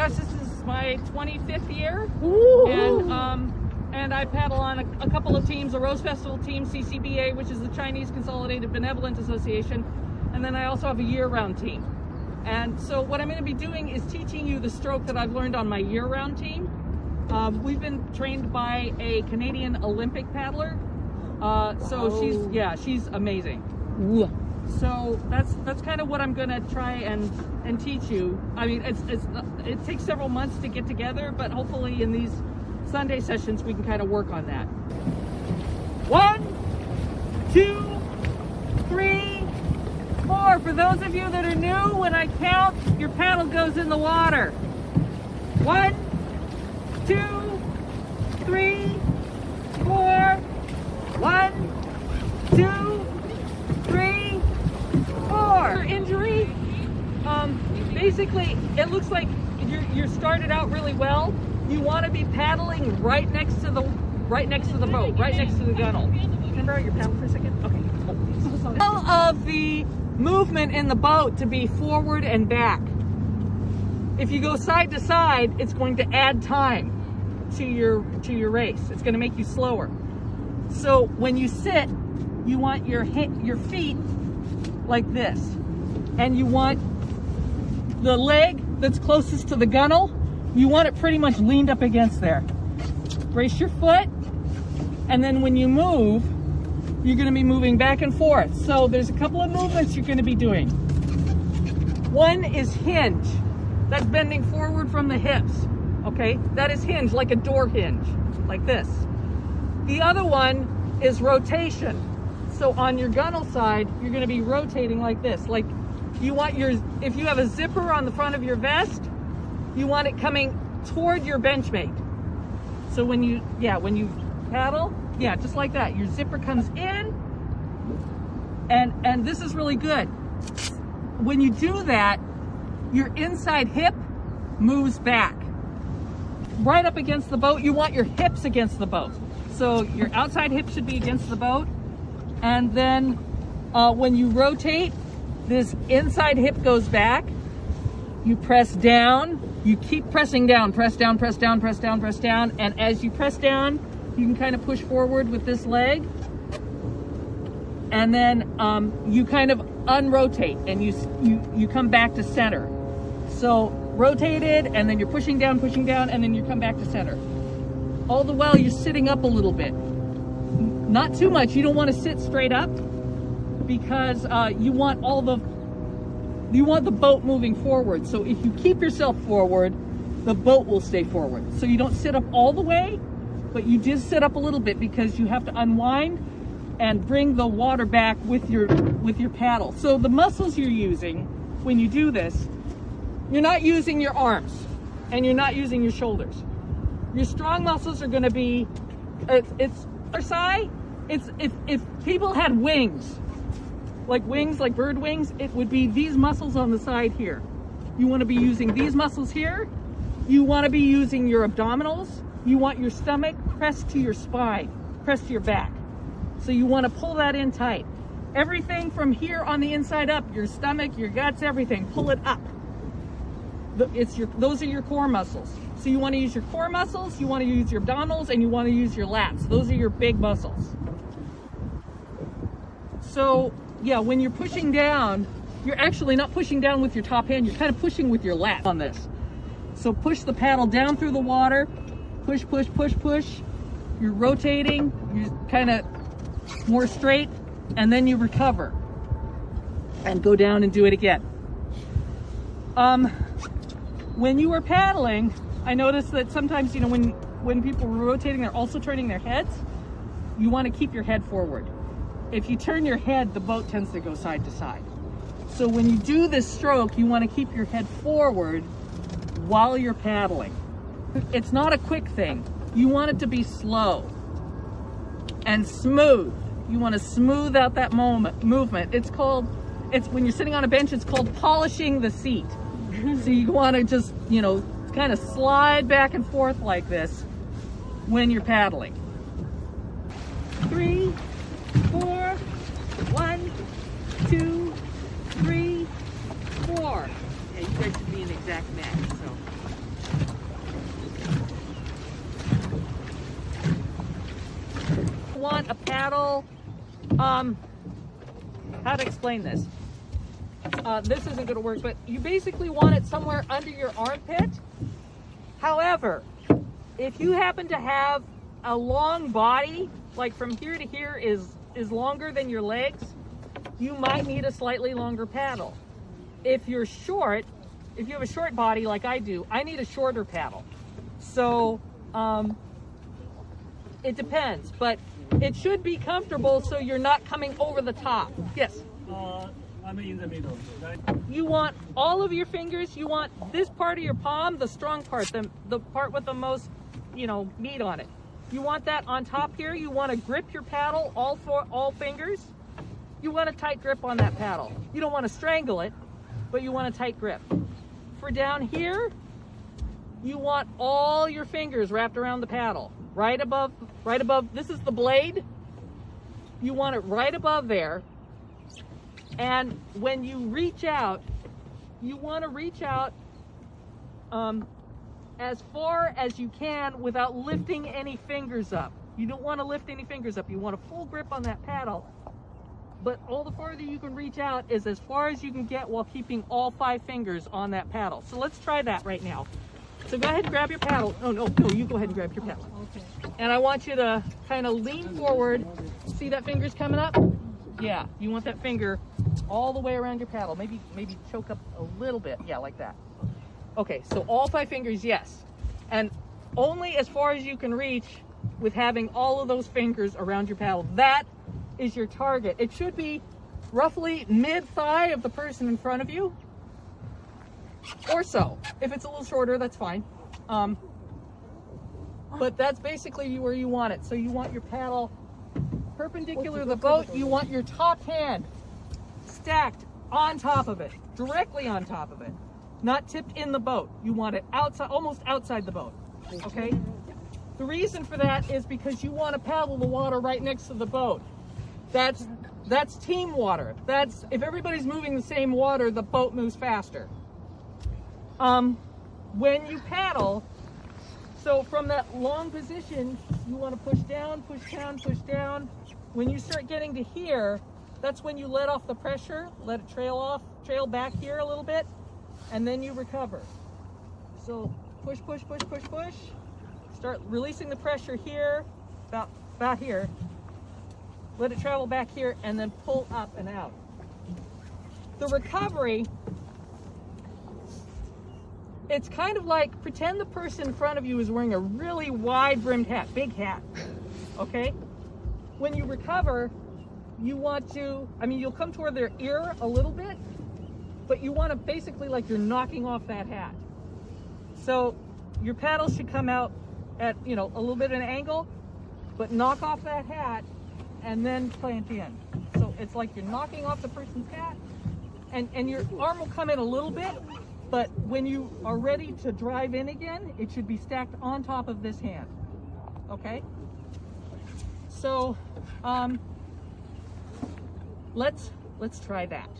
gosh, this is my 25th year. Ooh. And I paddle on a couple of teams, a Rose Festival team, CCBA, which is the Chinese Consolidated Benevolent Association, and then I also have a year-round team. And so what I'm going to be doing is teaching you the stroke that I've learned on my year-round team. We've been trained by a Canadian Olympic paddler, so she's amazing. Ooh. So that's kind of what I'm going to try and teach you. I mean, it takes several months to get together, but hopefully in these Sunday sessions we can kind of work on that. 1, 2, 3, 4. For those of you that are new, when I count, your paddle goes in the water. 1, 2, 3, 4. 1, 2, 3, 4. Injury. Basically, it looks like you're started out really well. You want to be paddling right next to the boat, right next to the gunnel. Can I borrow your paddle for a second? Okay. All of the movement in the boat to be forward and back. If you go side to side, it's going to add time to your race. It's going to make you slower. So when you sit, you want your feet like this, and you want the leg that's closest to the gunnel, you want it pretty much leaned up against there. Brace your foot, and then when you move, you're going to be moving back and forth. So there's a couple of movements you're going to be doing. One is hinge. That's bending forward from the hips. Okay, that is hinge, like a door hinge, like this. The other one is rotation. So on your gunnel side, you're going to be rotating like this. Like you want if you have a zipper on the front of your vest, you want it coming toward your benchmate. So when you paddle, just like that, your zipper comes in, and this is really good. When you do that, your inside hip moves back. Right up against the boat, you want your hips against the boat. So your outside hip should be against the boat, and then when you rotate, this inside hip goes back. You press down, you keep pressing down, press down, press down, press down, press down, and as you press down, you can kind of push forward with this leg, and then you kind of unrotate, and you come back to center. So rotated, and then you're pushing down, and then you come back to center. All the while you're sitting up a little bit. Not too much. You don't want to sit straight up because you want the boat moving forward. So if you keep yourself forward, the boat will stay forward. So you don't sit up all the way, but you just sit up a little bit because you have to unwind and bring the water back with your paddle. So the muscles you're using when you do this, you're not using your arms and you're not using your shoulders. Your strong muscles are going to be, if people had wings, like bird wings, it would be these muscles on the side here. You want to be using these muscles here. You want to be using your abdominals. You want your stomach pressed to your spine, pressed to your back. So you want to pull that in tight. Everything from here on the inside up, your stomach, your guts, everything, pull it up. Those are your core muscles. So you want to use your core muscles, you want to use your abdominals, and you want to use your lats. Those are your big muscles. So when you're pushing down, you're actually not pushing down with your top hand, you're kind of pushing with your lats on this. So push the paddle down through the water, push, push, push, push. You're rotating, you're kind of more straight, and then you recover and go down and do it again. When you are paddling, I noticed that sometimes, when people are rotating, they're also turning their heads. You want to keep your head forward. If you turn your head, the boat tends to go side to side. So when you do this stroke, you want to keep your head forward while you're paddling. It's not a quick thing. You want it to be slow and smooth. You want to smooth out that movement. It's when you're sitting on a bench, it's called polishing the seat. So you want to just, kind of slide back and forth like this when you're paddling. 3, 4, 1, 2, 3, 4. Yeah, you guys should be an exact match. So paddle, how to explain this? This isn't going to work, but you basically want it somewhere under your armpit. However, if you happen to have a long body, like from here to here is longer than your legs, you might need a slightly longer paddle. If you're short, if you have a short body like I do, I need a shorter paddle. So it depends, but it should be comfortable so you're not coming over the top. Yes? I'm in the middle, right? You want all of your fingers, you want this part of your palm, the strong part, the part with the most, meat on it. You want that on top here. You want to grip your paddle, all fingers. You want a tight grip on that paddle. You don't want to strangle it, but you want a tight grip. For down here, you want all your fingers wrapped around the paddle. Right above, this is the blade. You want it right above there. And when you reach out, you want to reach out as far as you can without lifting any fingers up. You don't want to lift any fingers up. You want a full grip on that paddle. But all the farther you can reach out is as far as you can get while keeping all 5 fingers on that paddle. So let's try that right now. So go ahead and grab your paddle. Oh, no, you go ahead and grab your paddle. Okay. And I want you to kind of lean forward. See that finger's coming up? Yeah, you want that finger all the way around your paddle. Maybe choke up a little bit. Yeah, like that. Okay, so all 5 fingers, yes. And only as far as you can reach with having all of those fingers around your paddle. That is your target. It should be roughly mid-thigh of the person in front of you. Or so. If it's a little shorter, that's fine. But that's basically where you want it. So you want your paddle perpendicular to the boat. You want your top hand stacked on top of it, directly on top of it, not tipped in the boat. You want it outside, almost outside the boat. Okay? The reason for that is because you want to paddle the water right next to the boat. That's team water. That's if everybody's moving the same water, the boat moves faster. When you paddle, so from that long position, you want to push down, push down, push down. When you start getting to here, that's when you let off the pressure, let it trail back here a little bit, and then you recover. So push, push, push, push, push. Start releasing the pressure here, about here. Let it travel back here, and then pull up and out. The recovery, it's kind of like, pretend the person in front of you is wearing a really wide-brimmed hat, big hat, okay? When you recover, you want to, you'll come toward their ear a little bit, but you want to basically like you're knocking off that hat. So your paddle should come out at, a little bit of an angle, but knock off that hat and then plant in. So it's like you're knocking off the person's hat, and your arm will come in a little bit, but when you are ready to drive in again, it should be stacked on top of this hand, okay? So let's try that.